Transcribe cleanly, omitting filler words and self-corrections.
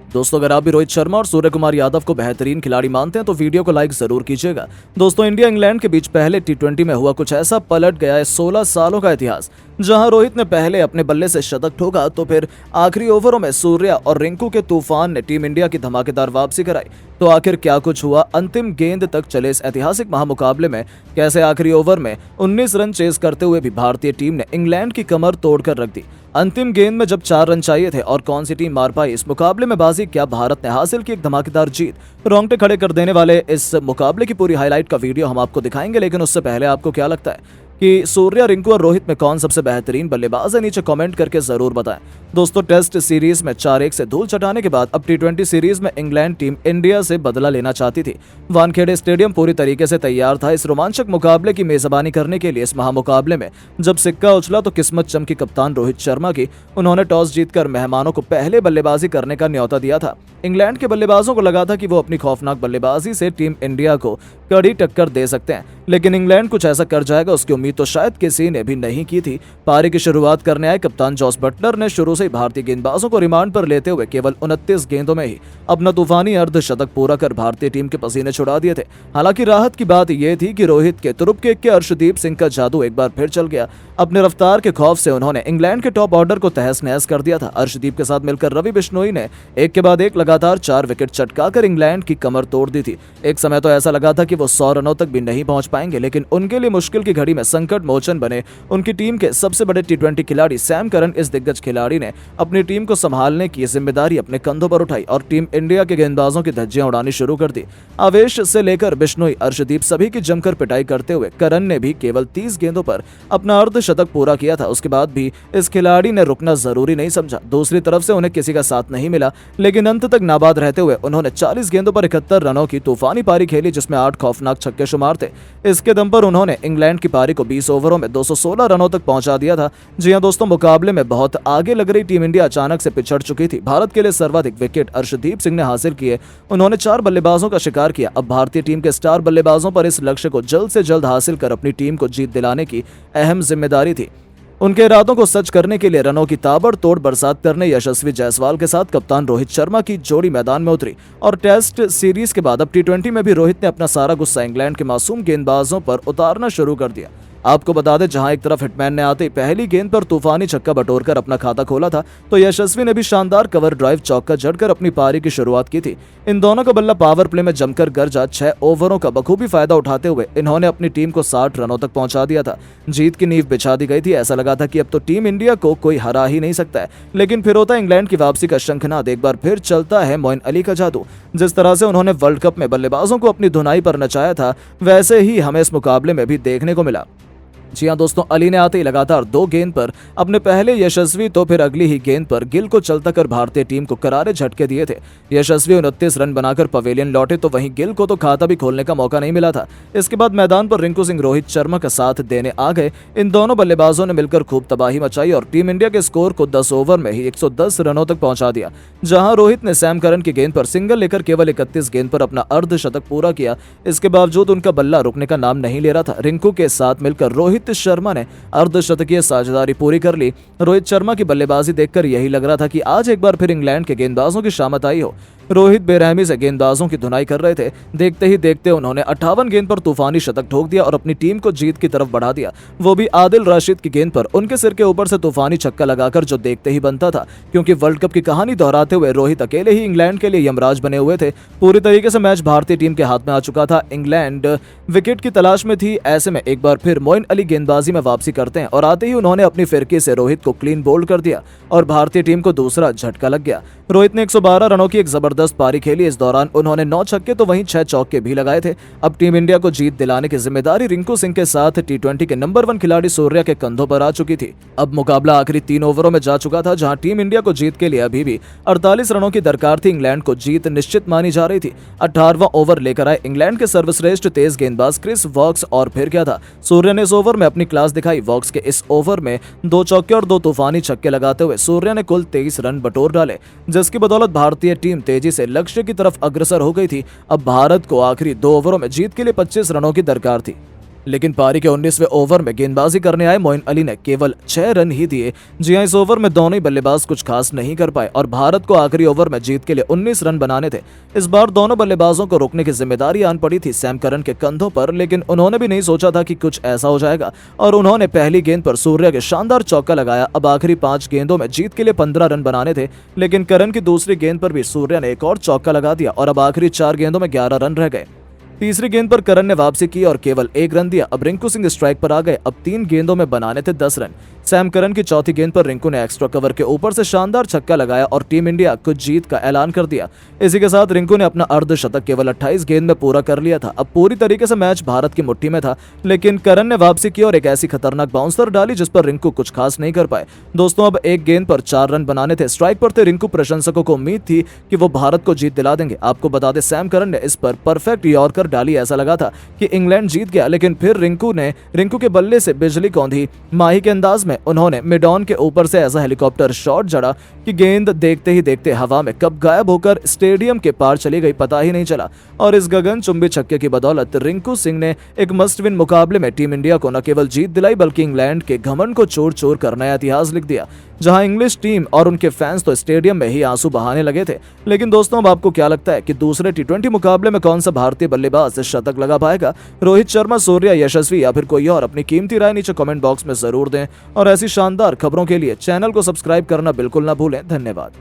दोस्तों, अगर आप भी रोहित शर्मा और सूर्य कुमार यादव को बेहतरीन खिलाड़ी मानते हैं तो वीडियो को लाइक जरूर कीजिएगा। दोस्तों, इंडिया इंग्लैंड के बीच पहले टी20 में हुआ कुछ ऐसा, पलट गया है 16 सालों का इतिहास। जहां रोहित ने पहले अपने बल्ले से शतक ठोका तो फिर आखिरी ओवरों में सूर्या और रिंकू के तूफान ने टीम इंडिया की धमाकेदार वापसी कराई। तो आखिर क्या कुछ हुआ अंतिम गेंद तक चले इस ऐतिहासिक महामुकाबले में? कैसे आखिरी ओवर में 19 रन चेस करते हुए भी भारतीय टीम ने इंग्लैंड की कमर तोड़कर रख दी? अंतिम गेंद में जब 4 रन चाहिए थे और कौन सी टीम मार पाई इस मुकाबले में बाजी? क्या भारत ने हासिल की एक धमाकेदार जीत? रोंगटे खड़े कर देने वाले इस मुकाबले की पूरी हाईलाइट का वीडियो हम आपको दिखाएंगे, लेकिन उससे पहले आपको क्या लगता है कि सूर्या, रिंकू और रोहित में कौन सबसे बेहतरीन बल्लेबाज है? नीचे कमेंट करके जरूर बताएं। दोस्तों, टेस्ट सीरीज में 4-1 से धूल चटाने के बाद अब टी20 सीरीज में इंग्लैंड टीम इंडिया से बदला लेना चाहती थी। वानखेड़े स्टेडियम पूरी तरीके से तैयार था इस रोमांचक मुकाबले की मेजबानी करने के लिए। इस महामुकाबले में जब सिक्का उछला तो किस्मत चमकी कप्तान रोहित शर्मा की। उन्होंने टॉस जीतकर मेहमानों को पहले बल्लेबाजी करने का न्योता दिया था। इंग्लैंड के बल्लेबाजों को लगा था कि वो अपनी खौफनाक बल्लेबाजी से टीम इंडिया को कड़ी टक्कर दे सकते हैं, लेकिन इंग्लैंड कुछ ऐसा कर जाएगा उसकी उम्मीद तो शायद किसी ने भी नहीं की थी। पारी की शुरुआत करने आए कप्तान जॉस बटलर ने शुरू से ही भारतीय गेंदबाजों को रिमांड पर लेते हुए केवल 29 गेंदों में ही अपना तूफानी अर्धशतक पूरा कर भारतीय टीम के पसीने छुड़ा दिए थे। हालांकि राहत की बात यह थी कि रोहित के तुरुप किक के अर्शदीप सिंह का जादू एक बार फिर चल गया। अपने रफ्तार के खौफ से उन्होंने इंग्लैंड के टॉप ऑर्डर को तहस नहस कर दिया था। अर्शदीप के साथ मिलकर रवि बिश्नोई ने एक के बाद एक लगातार 4 विकेट चटकाकर इंग्लैंड की कमर तोड़ दी थी। एक समय तो ऐसा लगा था कि वो 100 रनों तक भी नहीं पहुंच पाएंगे, लेकिन उनके लिए मुश्किल की घड़ी में संकट मोचन बने उनकी टीम के सबसे बड़े टी20 खिलाड़ी सैम करन। इस दिग्गज खिलाड़ी ने अपनी टीम को संभालने की जिम्मेदारी अपने कंधों पर उठाई और टीम इंडिया के गेंदबाजों की धज्जियां उड़ानी शुरू कर दी। आवेश से लेकर बिश्नोई, अर्शदीप सभी की जमकर पिटाई करते हुए करन ने भी केवल 30 गेंदों पर अपना अर्धशतक पूरा किया था। उसके बाद भी इस खिलाड़ी ने रुकना जरूरी नहीं समझा। दूसरी तरफ से उन्हें किसी का साथ नहीं मिला, लेकिन अंत तक नाबाद रहते हुए उन्होंने 40 गेंदों पर 71 रनों की तूफानी पारी खेली, जिसमें 8 खौफनाक छक्के शुमार थे। इसके दम पर उन्होंने इंग्लैंड की पारी को 20 ओवरों में 216 रनों तक पहुंचा दिया था। जी हां दोस्तों, मुकाबले में बहुत आगे लग रही टीम इंडिया अचानक से पिछड़ चुकी थी। भारत के लिए सर्वाधिक विकेट अर्शदीप सिंह ने हासिल किए। उन्होंने 4 बल्लेबाजों का शिकार किया। अब भारतीय टीम के स्टार बल्लेबाजों पर इस लक्ष्य को जल्द से जल्द हासिल कर अपनी टीम को जीत दिलाने की अहम जिम्मेदारी थी। उनके इरादों को सच करने के लिए रनों की ताबड़तोड़ बरसात करने यशस्वी जायसवाल के साथ कप्तान रोहित शर्मा की जोड़ी मैदान में उतरी। और टेस्ट सीरीज के बाद अब टी20 में भी रोहित ने अपना सारा गुस्सा इंग्लैंड के मासूम गेंदबाजों पर उतारना शुरू कर दिया। आपको बता दें, जहां एक तरफ हिटमैन ने आते ही पहली गेंद पर तूफानी छक्का बटोरकर अपना खाता खोला था, तो यशस्वी ने भी शानदार कवर ड्राइव चौका जड़कर अपनी पारी की शुरुआत की थी। इन दोनों का बल्ला पावर प्ले में जमकर गरजा। 6 ओवरों का बखूबी फायदा उठाते हुए इन्होंने अपनी टीम को 60 रनों तक पहुंचा दिया था। जीत की नींव बिछा दी गई थी। ऐसा लगा था कि अब तो टीम इंडिया को कोई हरा ही नहीं सकता है, लेकिन फिर होता है इंग्लैंड की वापसी का शंखनाद। एक बार फिर चलता है मोइन अली का जादू। जिस तरह से उन्होंने वर्ल्ड कप में बल्लेबाजों को अपनी धुनाई पर नचाया था, वैसे ही हमें इस मुकाबले में भी देखने को मिला। जी हां दोस्तों, अली ने आते ही लगातार 2 गेंद पर अपने पहले यशस्वी तो फिर अगली ही गेंद पर गिल को चलता कर भारतीय टीम को करारे झटके दिए थे। यशस्वी 29 रन बनाकर पवेलियन लौटे, तो वहीं गिल को तो खाता भी खोलने का मौका नहीं मिला था। इसके बाद मैदान पर रिंकू सिंह रोहित शर्मा का साथ देने आ गए। इन दोनों बल्लेबाजों ने मिलकर खूब तबाही मचाई और टीम इंडिया के स्कोर को 10 ओवर में ही 110 रनों तक पहुंचा दिया। जहां रोहित ने सैम करन की गेंद पर सिंगल लेकर केवल 31 गेंद पर अपना अर्धशतक पूरा किया। इसके बावजूद उनका बल्ला रुकने का नाम नहीं ले रहा था। रिंकू के साथ मिलकर रोहित शर्मा ने अर्धशतकीय साझेदारी पूरी कर ली। रोहित शर्मा की बल्लेबाजी देखकर यही लग रहा था कि आज एक बार फिर इंग्लैंड के गेंदबाजों की शामत आई हो। रोहित बेरहमी से गेंदबाजों की धुनाई कर रहे थे। देखते ही देखते उन्होंने 58 गेंद पर तूफानी शतक ठोक दिया और अपनी टीम को जीत की तरफ बढ़ा दिया, वो भी आदिल राशिद की गेंद पर। उनके सिर के ऊपर से तूफानी छक्का लगाकर, जो देखते ही बनता था, क्योंकि वर्ल्ड कप की कहानी दोहराते हुए रोहित अकेले ही इंग्लैंड के लिए यमराज बने हुए थे। पूरी तरीके से मैच भारतीय टीम के हाथ में आ चुका था। इंग्लैंड विकेट की तलाश में थी। ऐसे में एक बार फिर मोइन अली गेंदबाजी में वापसी करते हैं और आते ही उन्होंने अपनी फिरकी से रोहित को क्लीन बोल्ड कर दिया और भारतीय टीम को दूसरा झटका लग गया। रोहित ने 112 रनों की एक जबरदस्त पारी खेली। इस दौरान उन्होंने 9 छक्के तो वहीं 6 चौके भी लगाए थे। अब टीम इंडिया को जीत दिलाने की जिम्मेदारी रिंकू सिंह के साथ टी20 के नंबर 1 खिलाड़ी सूर्या के कंधों पर आ चुकी थी। अब मुकाबला आखिरी 3 ओवरों में जा चुका था, जहां टीम इंडिया को जीत के लिए अभी भी 48 रनों की दरकार थी। इंग्लैंड को जीत निश्चित मानी जा रही थी। 18वां ओवर लेकर आए इंग्लैंड के सर्वश्रेष्ठ तेज गेंदबाज क्रिस वॉक्स, और फिर क्या था, सूर्या ने इस ओवर में अपनी क्लास दिखाई। वॉक्स के इस ओवर में 2 चौके और 2 तूफानी छक्के लगाते हुए सूर्या ने कुल 23 रन बटोर डाले, जिसकी बदौलत भारतीय टीम तेजी से लक्ष्य की तरफ अग्रसर हो गई थी। अब भारत को आखिरी 2 ओवरों में जीत के लिए 25 रनों की दरकार थी। लेकिन पारी के 19वें ओवर में गेंदबाजी करने आए मोइन अली ने केवल 6 रन ही दिए। जी हां, इस ओवर में दोनों ही बल्लेबाज कुछ खास नहीं कर पाए और भारत को आखिरी ओवर में जीत के लिए 19 रन बनाने थे। इस बार दोनों बल्लेबाजों को रोकने की जिम्मेदारी आन पड़ी थी सैम करन के कंधों पर, लेकिन उन्होंने भी नहीं सोचा था कि कुछ ऐसा हो जाएगा और उन्होंने पहली गेंद पर सूर्या के शानदार चौका लगाया। अब आखिरी 5 गेंदों में जीत के लिए 15 रन बनाने थे, लेकिन करन की दूसरी गेंद पर भी सूर्या ने एक और चौका लगा दिया और अब आखिरी 4 गेंदों में 11 रन रह गए। तीसरी गेंद पर करन ने वापसी की और केवल 1 रन दिया। अब रिंकू सिंह स्ट्राइक पर आ गए। अब 3 गेंदों में बनाने थे 10 रन। सैम करन की चौथी गेंद पर रिंकू ने एक्स्ट्रा कवर के ऊपर से शानदार छक्का लगाया और टीम इंडिया को जीत का ऐलान कर दिया। इसी के साथ रिंकू ने अपना अर्धशतक केवल 28 गेंद में पूरा कर लिया था। अब पूरी तरीके से मैच भारत की मुट्ठी में था, लेकिन करन ने वापसी की और एक ऐसी खतरनाक बाउंसर डाली जिस पर रिंकू कुछ खास नहीं कर पाए। दोस्तों, अब 1 गेंद पर 4 रन बनाने थे। स्ट्राइक पर थे रिंकू। प्रशंसकों को उम्मीद थी कि वो भारत को जीत दिला देंगे। आपको बता दें, सैम करन ने इस पर परफेक्ट यॉर्कर डाली। ऐसा लगा था कि इंग्लैंड जीत गया, लेकिन फिर रिंकू के बल्ले से बिजली कौंधी। माही के अंदाज में उन्होंने मिडॉन के ऊपर से ऐसा हेलीकॉप्टर शॉट जड़ा कि गेंद देखते ही देखते हवा में कब गायब होकर स्टेडियम के पार चली गई, पता ही नहीं चला। और इस गगनचुंबी छक्के की बदौलत रिंकू सिंह ने एक मस्ट विन मुकाबले में टीम इंडिया को न केवल जीत दिलाई बल्कि इंग्लैंड के घमंड को चूर चूर कर नया इतिहास लिख दिया। जहां इंग्लिश टीम और उनके फैंस तो स्टेडियम में ही आंसू बहाने लगे थे। लेकिन दोस्तों, अब आपको क्या लगता है कि दूसरे T20 मुकाबले में कौन सा भारतीय बल्लेबाज शतक लगा पाएगा? रोहित शर्मा, सूर्या, यशस्वी या फिर कोई और? अपनी कीमती राय नीचे कमेंट बॉक्स में जरूर दें और ऐसी शानदार खबरों के लिए चैनल को सब्सक्राइब करना बिल्कुल ना भूलें। धन्यवाद।